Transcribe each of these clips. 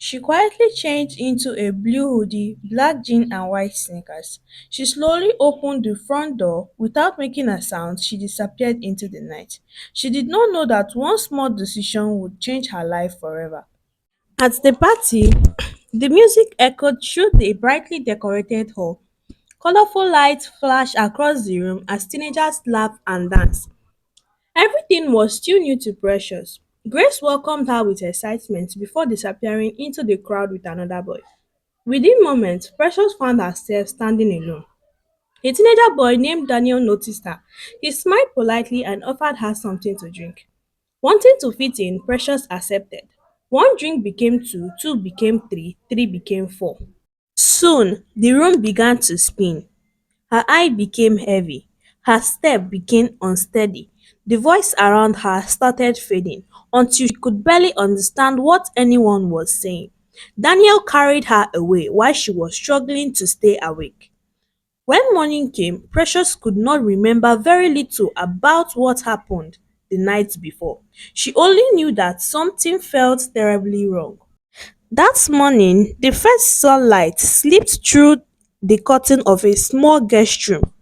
She quietly changed into a blue hoodie, black jeans and white sneakers. She slowly opened the front door. Without making a sound, she disappeared into the night. She did not know that one small decision would change her life forever. At the party, the music echoed through the brightly decorated hall. Colorful lights flashed across the room as teenagers laughed and danced. Everything was still new to Precious. Grace welcomed her with excitement before disappearing into the crowd with another boy. Within moments, Precious found herself standing alone. A teenager boy named Daniel noticed her. He smiled politely and offered her something to drink. Wanting to fit in, Precious accepted. One drink became two, two became three, three became four. Soon, the room began to spin. Her eye became heavy. Her step became unsteady. The voice around her started fading until she could barely understand what anyone was saying. Daniel carried her away while she was struggling to stay awake. When morning came, Precious could not remember very little about what happened the night before. She only knew that something felt terribly wrong. That morning, the first sunlight slipped through the curtain of a small guest room.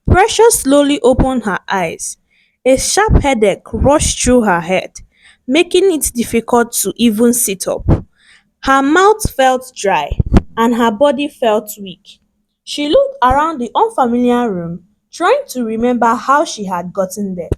Precious slowly opened her eyes. A sharp headache rushed through her head, making it difficult to even sit up. Her mouth felt dry and her body felt weak. She looked around the unfamiliar room, trying to remember how she had gotten there.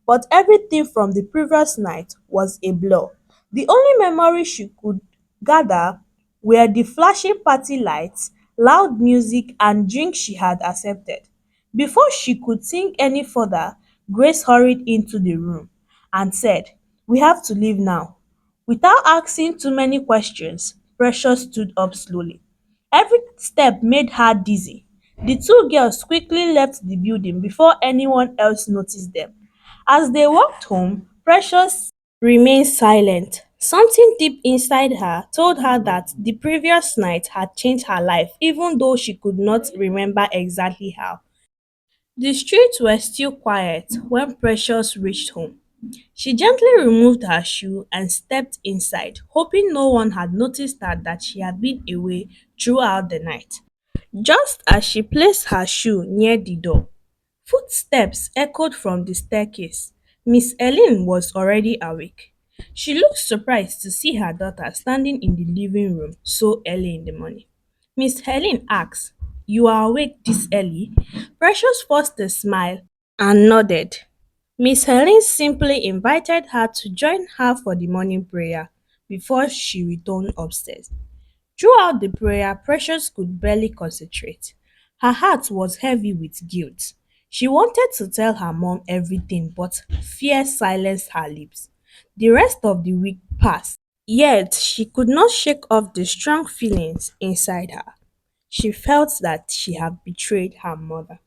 But everything from the previous night was a blur. The only memory she could gather were the flashing party lights, loud music, and drinks she had accepted. Before she could think any further, Grace hurried into the room and said, "We have to leave now." Without asking too many questions, Precious stood up slowly. Every step made her dizzy. The two girls quickly left the building before anyone else noticed them. As they walked home, Precious remained silent. Something deep inside her told her that the previous night had changed her life, even though she could not remember exactly how. The streets were still quiet when Precious reached home. She gently removed her shoe and stepped inside, hoping no one had noticed that she had been away throughout the night. Just as she placed her shoe near the door, footsteps echoed from the staircase. Miss Ellen was already awake. She looked surprised to see her daughter standing in the living room so early in the morning. Miss Helen asked, "You are awake this early?" Precious forced a smile and nodded. Miss Helen simply invited her to join her for the morning prayer before she returned upstairs. Throughout the prayer, Precious could barely concentrate. Her heart was heavy with guilt. She wanted to tell her mom everything, but fear silenced her lips. The rest of the week passed, yet she could not shake off the strong feelings inside her. She felt that she had betrayed her mother.